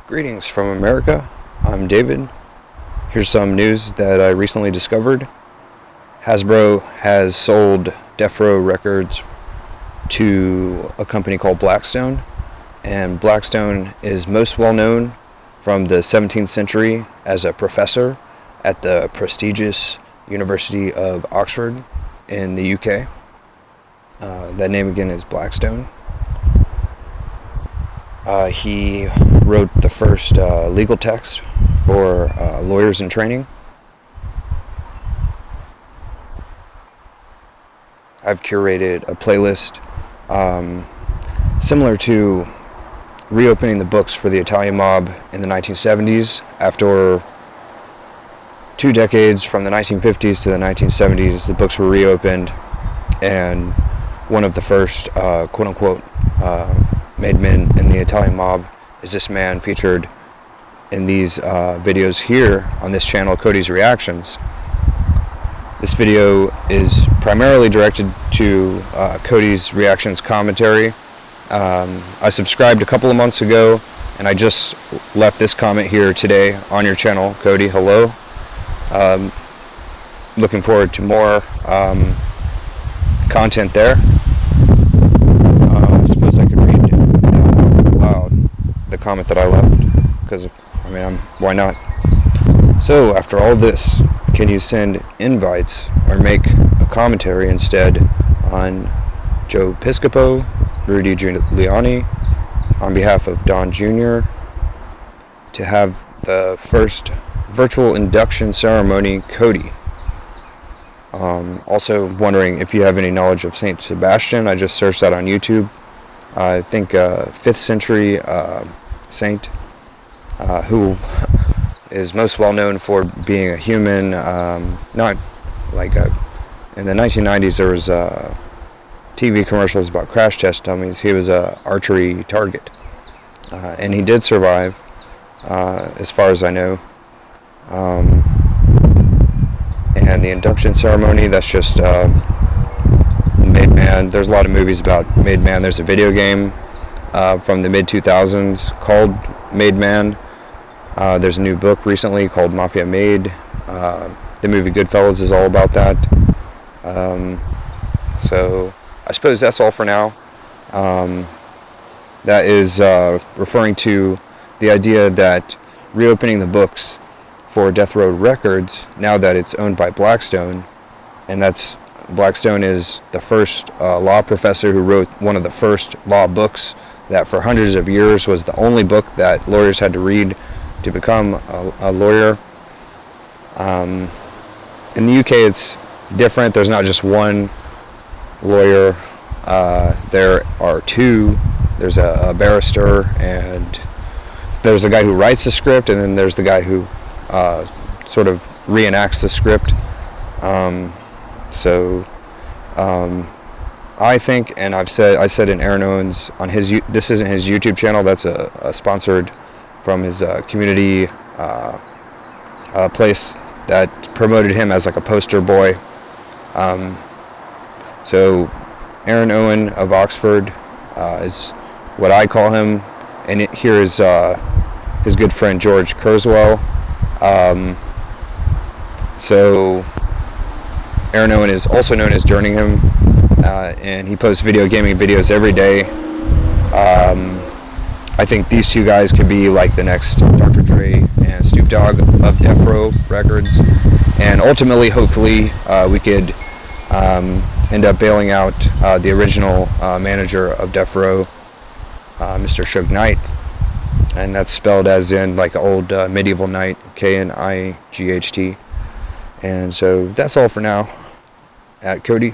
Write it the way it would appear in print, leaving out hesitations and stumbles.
Greetings from America. I'm David. Here's some news that I recently discovered. Hasbro has sold Death Row Records to a company called Blackstone, and Blackstone is most well known from the 17th century as a professor at the prestigious University of Oxford in the UK. That name again is Blackstone. He wrote the first legal text for lawyers in training. I've curated a playlist similar to reopening the books for the Italian mob in the 1970s. After 2 decades, from the 1950s to the 1970s, the books were reopened, and one of the first quote-unquote made men in the Italian mob is this man featured in these videos here on this channel, Cody's Reactions. This video is primarily directed to Cody's Reactions commentary. I subscribed a couple of months ago, and I just left this comment here today on your channel, Cody. Hello. Looking forward to more content there. I suppose I could read aloud the comment that I left, because why not? So, after all this, can you send invites or make a commentary instead on Joe Piscopo, Rudy Giuliani, on behalf of Don Jr., to have the first virtual induction ceremony, Cody? Also wondering if you have any knowledge of Saint Sebastian. I just searched that on YouTube. I think 5th century saint who is most well known for being a human, not like in the 1990s there was TV commercials about crash test dummies. He was a archery target, and he did survive, as far as I know. And the induction ceremony, that's just Made Man. There's a lot of movies about Made Man. There's a video game from the mid-2000s called Made Man. There's a new book recently called Mafia Made. The movie Goodfellas is all about that. So I suppose that's all for now. That is referring to the idea that reopening the books for Death Row Records, now that it's owned by Blackstone, and Blackstone is the first law professor who wrote one of the first law books that for hundreds of years was the only book that lawyers had to read to become a lawyer. In the UK it's different. There's not just one lawyer. There are two. There's a barrister, and there's a guy who writes the script, and then there's the guy who sort of reenacts the script. I think, and I said in Aaron Owens on his, this isn't his YouTube channel, that's a sponsored from his community place that promoted him as like a poster boy. So Aaron Owen of Oxford is what I call him, and here is his good friend George Kurzweil. So Aaron Owen is also known as Jerningham, and he posts video gaming videos every day. I think these two guys could be like the next Dr. Dre and Snoop Dogg of Death Row Records, and ultimately, hopefully, we could end up bailing out the original manager of Death Row, Mr. Suge Knight, and that's spelled as in like old medieval knight, Knight. And so that's all for now at Cody.